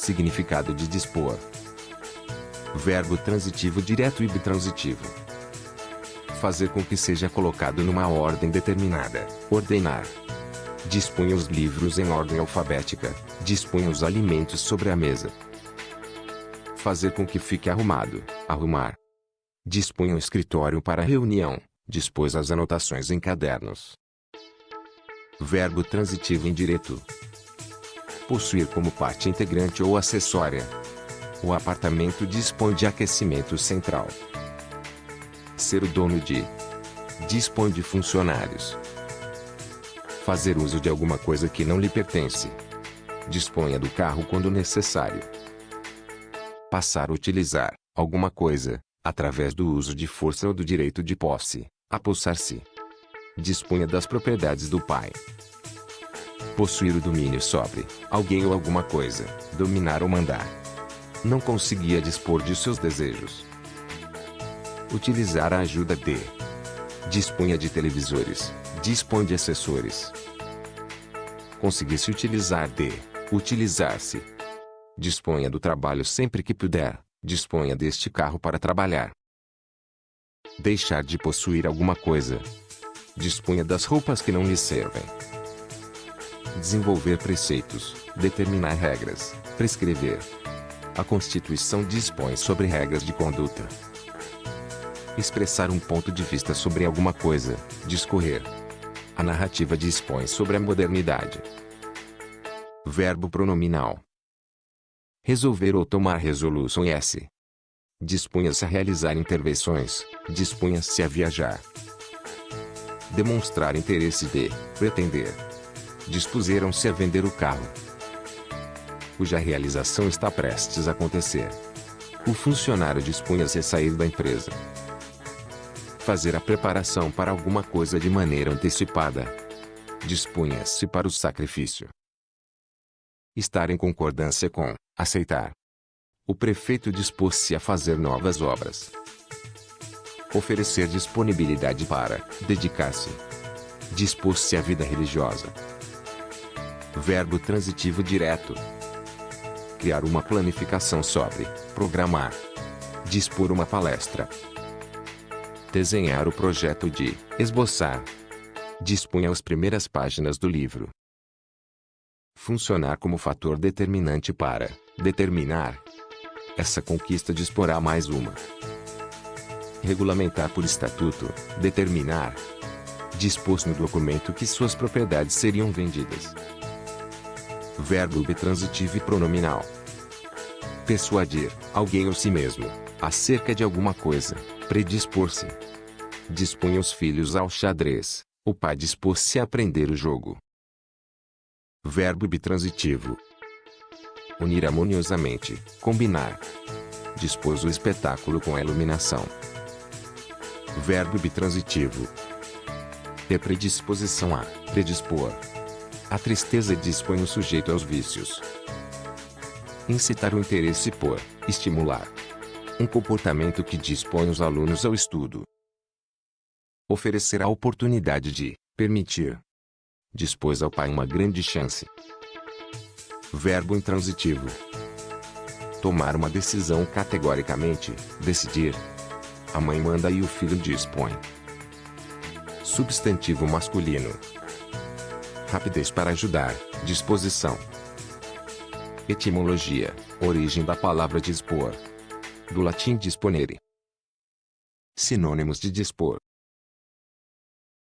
Significado de dispor. Verbo transitivo direto e bitransitivo. Fazer com que seja colocado numa ordem determinada. Ordenar. Dispunha os livros em ordem alfabética. Dispunha os alimentos sobre a mesa. Fazer com que fique arrumado. Arrumar. Dispunha o escritório para reunião. Dispôs as anotações em cadernos. Verbo transitivo indireto. Possuir como parte integrante ou acessória. O apartamento dispõe de aquecimento central. Ser o dono de. Dispõe de funcionários. Fazer uso de alguma coisa que não lhe pertence. Disponha do carro quando necessário. Passar a utilizar alguma coisa, através do uso de força ou do direito de posse. Apossar-se. Dispunha das propriedades do pai. Possuir o domínio sobre alguém ou alguma coisa. Dominar ou mandar. Não conseguia dispor de seus desejos. Utilizar a ajuda de. Dispunha de televisores. Dispõe de assessores. Conseguir-se utilizar de. Utilizar-se. Disponha do trabalho sempre que puder. Disponha deste carro para trabalhar. Deixar de possuir alguma coisa. Dispunha das roupas que não lhe servem. Desenvolver preceitos. Determinar regras. Prescrever. A Constituição dispõe sobre regras de conduta. Expressar um ponto de vista sobre alguma coisa. Discorrer. A narrativa dispõe sobre a modernidade. Verbo pronominal. Resolver ou tomar resoluções. Dispunha-se a realizar intervenções. Dispunha-se a viajar. Demonstrar interesse de. Pretender. Dispuseram-se a vender o carro. Cuja realização está prestes a acontecer. O funcionário dispunha-se a sair da empresa. Fazer a preparação para alguma coisa de maneira antecipada. Dispunha-se para o sacrifício. Estar em concordância com. Aceitar. O prefeito dispôs-se a fazer novas obras. Oferecer disponibilidade para. Dedicar-se. Dispôs-se à vida religiosa. Verbo transitivo direto. Criar uma planificação sobre. Programar. Dispor uma palestra. Desenhar o projeto de. Esboçar. Dispunha as primeiras páginas do livro. Funcionar como fator determinante para. Determinar. Essa conquista disporá mais uma. Regulamentar por estatuto. Determinar. Dispôs no documento que suas propriedades seriam vendidas. Verbo bitransitivo e pronominal. Persuadir alguém ou si mesmo acerca de alguma coisa. Predispor-se. Dispunha os filhos ao xadrez. O pai dispôs-se a aprender o jogo. Verbo bitransitivo. Unir harmoniosamente. Combinar. Dispôs o espetáculo com a iluminação. Verbo bitransitivo. Ter predisposição a. Predispor. A tristeza dispõe o sujeito aos vícios. Incitar o interesse por. Estimular. Um comportamento que dispõe os alunos ao estudo. Oferecer a oportunidade de. Permitir. Dispôs ao pai uma grande chance. Verbo intransitivo. Tomar uma decisão categoricamente. Decidir. A mãe manda e o filho dispõe. Substantivo masculino. Rapidez para ajudar. Disposição. Etimologia. Origem da palavra dispor. Do latim disponere. Sinônimos de dispor.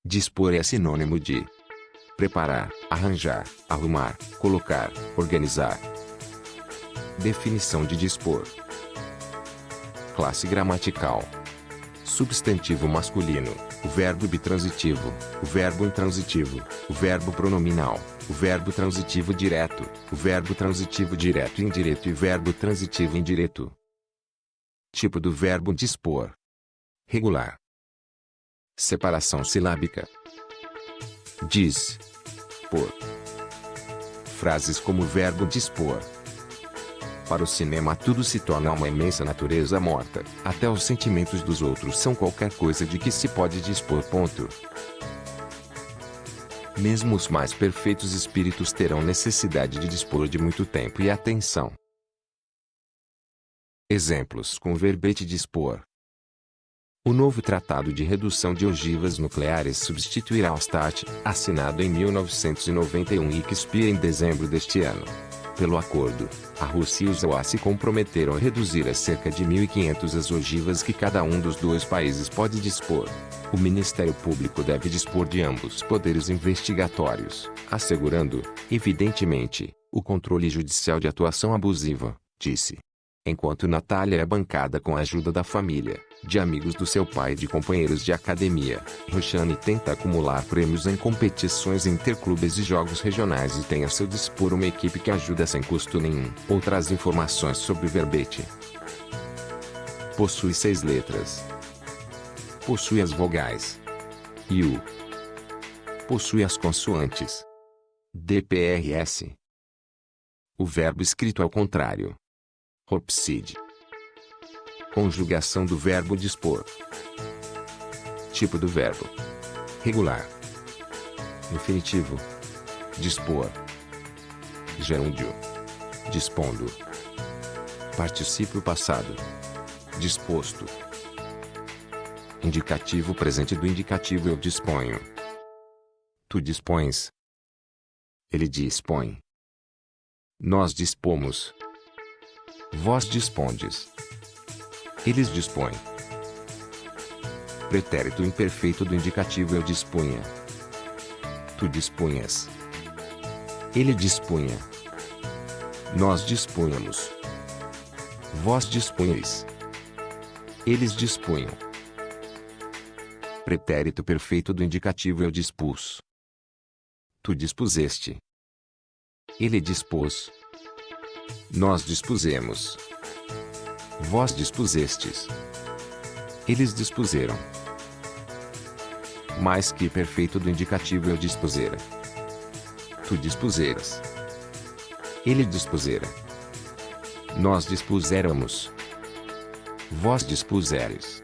Dispor é sinônimo de preparar, arranjar, arrumar, colocar, organizar. Definição de dispor. Classe gramatical. Substantivo masculino, o verbo bitransitivo, o verbo intransitivo, o verbo pronominal, o verbo transitivo direto, o verbo transitivo direto e indireto e verbo transitivo indireto. Tipo do verbo dispor. Regular. Separação silábica. Diz. Por. Frases como o verbo dispor. Para o cinema tudo se torna uma imensa natureza morta, até os sentimentos dos outros são qualquer coisa de que se pode dispor. Mesmo os mais perfeitos espíritos terão necessidade de dispor de muito tempo e atenção. Exemplos com verbete dispor. O novo Tratado de Redução de Ogivas Nucleares substituirá o START, assinado em 1991 e que expira em dezembro deste ano. Pelo acordo, a Rússia e os USA se comprometeram a reduzir a cerca de 1.500 as ogivas que cada um dos dois países pode dispor. O Ministério Público deve dispor de ambos os poderes investigatórios, assegurando, evidentemente, o controle judicial de atuação abusiva, disse. Enquanto Natália é bancada com a ajuda da família, de amigos do seu pai e de companheiros de academia, Roxane tenta acumular prêmios em competições interclubes e jogos regionais e tem a seu dispor uma equipe que ajuda sem custo nenhum. Outras informações sobre o verbete. Possui 6 letras. Possui as vogais e U. Possui as consoantes DPRS. O verbo escrito ao contrário. Rhopside. Conjugação do verbo dispor. Tipo do verbo. Regular. Infinitivo. Dispor. Gerúndio. Dispondo. Particípio passado. Disposto. Indicativo presente do indicativo eu disponho. Tu dispões. Ele dispõe. Nós dispomos. Vós dispondes. Eles dispõem. Pretérito imperfeito do indicativo eu dispunha. Tu dispunhas. Ele dispunha. Nós dispunhamos. Vós dispunhais. Eles dispunham. Pretérito perfeito do indicativo eu dispus. Tu dispuseste. Ele dispôs. Nós dispusemos. Vós dispusestes. Eles dispuseram. Mais que perfeito do indicativo eu dispusera. Tu dispuseras. Ele dispusera. Nós dispuséramos. Vós dispuseres.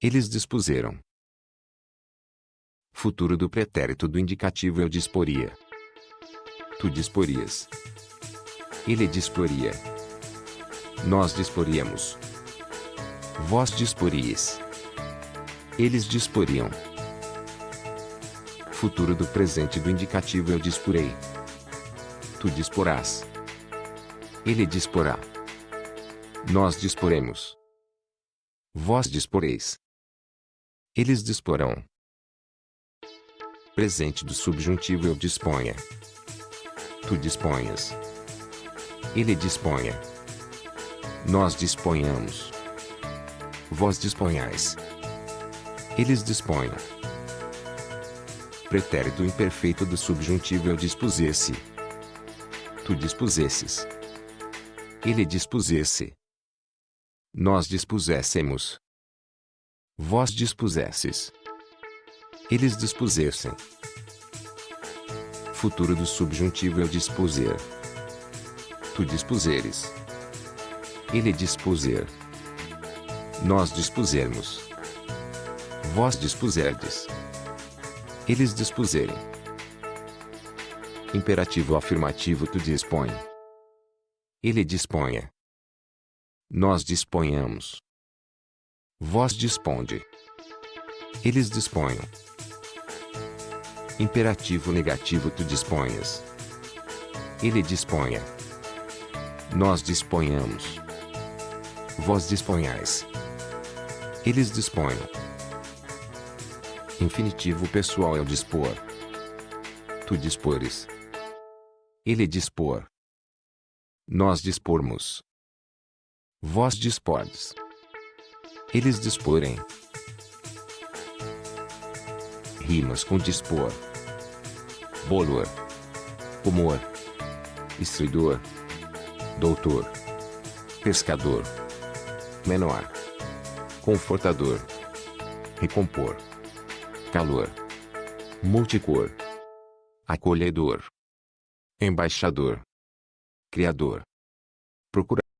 Eles dispuseram. Futuro do pretérito do indicativo eu disporia. Tu disporias. Ele disporia. Nós disporíamos. Vós disporias. Eles disporiam. Futuro do presente do indicativo eu disporei. Tu disporás. Ele disporá. Nós disporemos. Vós disporeis. Eles disporão. Presente do subjuntivo eu disponha. Tu disponhas. Ele disponha. Nós disponhamos. Vós disponhais. Eles disponham. Pretérito imperfeito do subjuntivo eu dispusesse. Tu dispusesses. Ele dispusesse. Nós dispuséssemos. Vós dispusesses. Eles dispusessem. Futuro do subjuntivo eu dispuser. Tu dispuseres. Ele dispuser. Nós dispusermos. Vós dispuserdes. Eles dispuserem. Imperativo afirmativo tu dispõe. Ele disponha. Nós disponhamos. Vós disponde. Eles disponham. Imperativo negativo tu disponhas. Ele disponha. Nós disponhamos. Vós disponhais. Eles disponham. Infinitivo pessoal é o dispor. Tu dispores. Ele dispor. Nós dispormos. Vós dispordes. Eles disporem. Rimas com dispor. Bolor. Humor. Instruidor. Doutor. Pescador. Menor. Confortador. Recompor. Calor. Multicor. Acolhedor. Embaixador. Criador. Procurador.